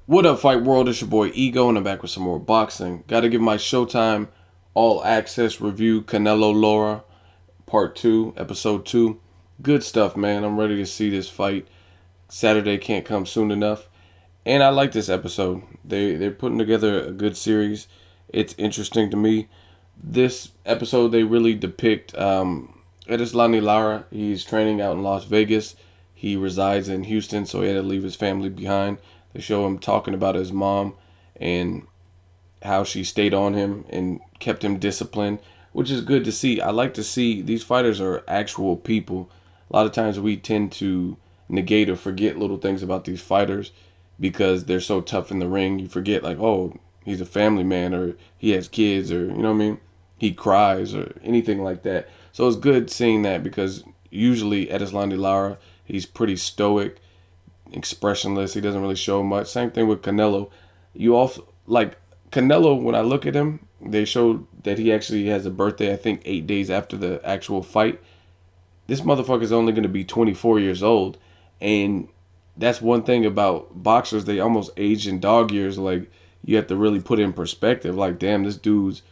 What up, Fight World? It's your boy Ego, and I'm back with some more boxing. Got to give my Showtime All Access review, Canelo Lara, Part 2, Episode 2. Good stuff, man. I'm ready to see this fight. Saturday can't come soon enough. And I like this episode. They're putting together a good series. It's interesting to me. This episode, they really depict Lara. He's training out in Las Vegas. He resides in Houston, so he had to leave his family behind. They show him talking about his mom and how she stayed on him and kept him disciplined, which is good to see. I like to see these fighters are actual people. A lot of times we tend to negate or forget little things about these fighters because they're so tough in the ring. You forget, like, oh, he's a family man, or he has kids, or, you know what I mean? He cries or anything like that. So it's good seeing that because usually Lara, he's pretty stoic, expressionless. He doesn't really show much. Same thing with Canelo. You also like Canelo. When I look at him, they showed that he actually has a birthday. I think 8 days after the actual fight. This motherfucker is only going to be 24 years old, and that's one thing about boxers. They almost age in dog years. Like, you have to really put it in perspective. Like, damn, this dude's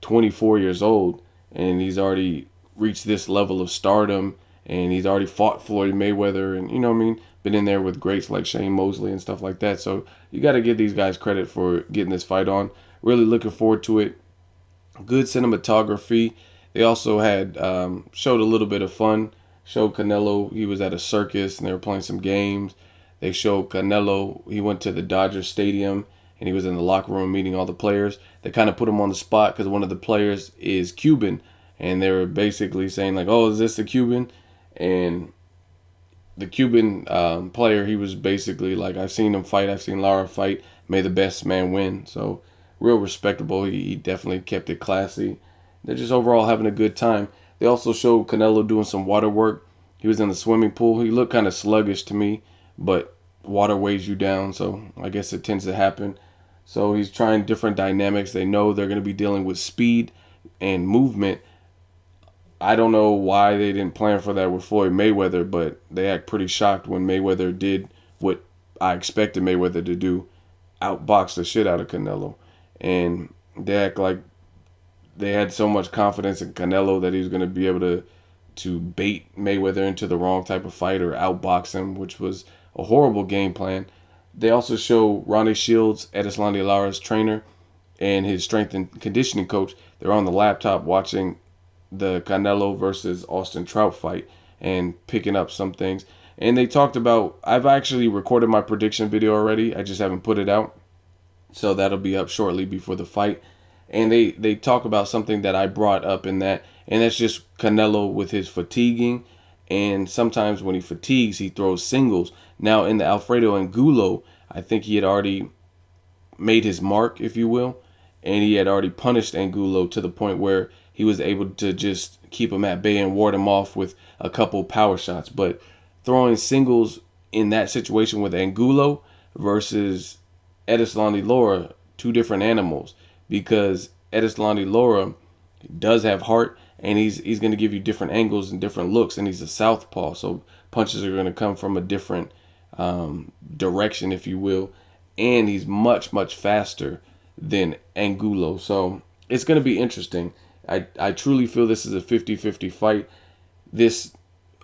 24 years old, and he's already reached this level of stardom, and he's already fought Floyd Mayweather, and, you know what I mean, been in there with greats like Shane Mosley and stuff like that. So you got to give these guys credit for getting this fight on. Really looking forward to it. Good cinematography. They also had showed a little bit of fun. Showed Canelo, he was at a circus and they were playing some games. They showed Canelo, he went to the Dodger Stadium and he was in the locker room meeting all the players. They kind of put him on the spot because one of the players is Cuban, and they were basically saying like, "Oh, is this a Cuban?" And the Cuban player, he was basically like, "I've seen him fight. I've seen Lara fight. May the best man win." So real respectable. He definitely kept it classy. They're just overall having a good time. They also showed Canelo doing some water work. He was in the swimming pool. He looked kind of sluggish to me, but water weighs you down, so I guess it tends to happen. So he's trying different dynamics. They know they're going to be dealing with speed and movement. I don't know why they didn't plan for that with Floyd Mayweather, but they act pretty shocked when Mayweather did what I expected Mayweather to do, outbox the shit out of Canelo. And they act like they had so much confidence in Canelo that he was going to be able to bait Mayweather into the wrong type of fight or outbox him, which was a horrible game plan. They also show Ronnie Shields, Edeslandi Lara's trainer, and his strength and conditioning coach. They're on the laptop watching the Canelo versus Austin Trout fight and picking up some things. And they talked about, I've actually recorded my prediction video already. I just haven't put it out. So that'll be up shortly before the fight. And they talk about something that I brought up in that, and that's just Canelo with his fatiguing. And sometimes when he fatigues, he throws singles. Now in the Alfredo Angulo, I think he had already made his mark, if you will, and he had already punished Angulo to the point where he was able to just keep him at bay and ward him off with a couple power shots. But throwing singles in that situation with Angulo versus Edeslandi Lara, two different animals, because Edeslandi Lara does have heart, and he's going to give you different angles and different looks, and he's a southpaw, so punches are going to come from a different direction, if you will, and he's much faster than Angulo, so it's going to be interesting. I truly feel this is a 50-50 fight. This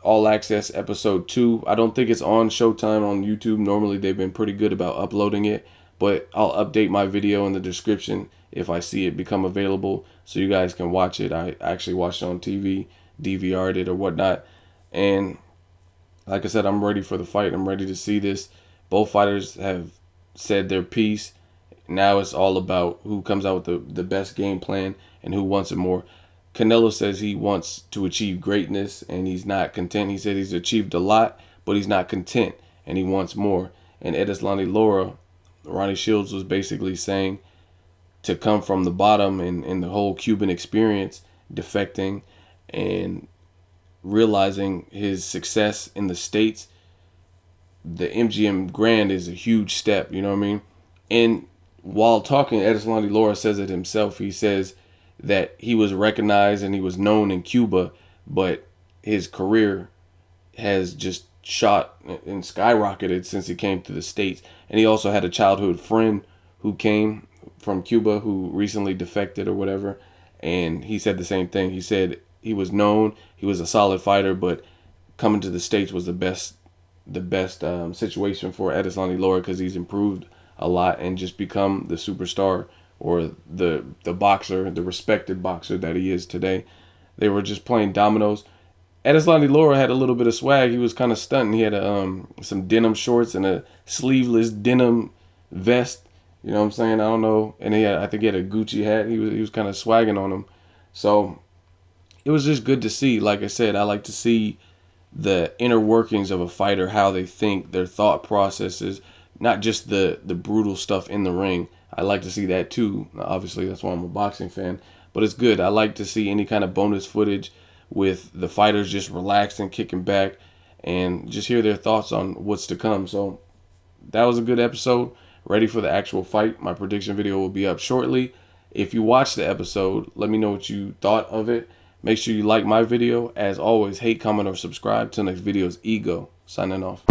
All Access Episode 2, I don't think it's on Showtime on YouTube. Normally they've been pretty good about uploading it, but I'll update my video in the description if I see it become available so you guys can watch it. I actually watched it on TV, DVR'd it or whatnot, and like I said, I'm ready for the fight. I'm ready to see this. Both fighters have said their piece. Now it's all about who comes out with the best game plan and who wants it more. Canelo says he wants to achieve greatness and he's not content. He said he's achieved a lot, but he's not content and he wants more. And Edeslandi Lara, Ronnie Shields, was basically saying to come from the bottom and the whole Cuban experience, defecting and realizing his success in the States, the MGM Grand is a huge step, you know what I mean? And while talking, Edeslandi Lara says it himself. He says that he was recognized and he was known in Cuba, but his career has just shot and skyrocketed since he came to the States. And he also had a childhood friend who came from Cuba who recently defected or whatever. And he said the same thing. He said he was known, he was a solid fighter, but coming to the States was the best situation for Edeslani Lara because he's improved a lot and just become the superstar or the boxer, the respected boxer that he is today. They were just playing dominoes. Edeslani Lara had a little bit of swag. He was kind of stunting. He had some denim shorts and a sleeveless denim vest. You know what I'm saying? I don't know. And I think he had a Gucci hat. He was kind of swagging on him. So it was just good to see. Like I said, I like to see the inner workings of a fighter, how they think, their thought processes, not just the brutal stuff in the ring. I like to see that too. Obviously, that's why I'm a boxing fan. But it's good. I like to see any kind of bonus footage with the fighters just relaxing, kicking back, and just hear their thoughts on what's to come. So that was a good episode. Ready for the actual fight. My prediction video will be up shortly. If you watched the episode, let me know what you thought of it. Make sure you like my video. As always, hate, comment, or subscribe. Till next video is Ego, signing off.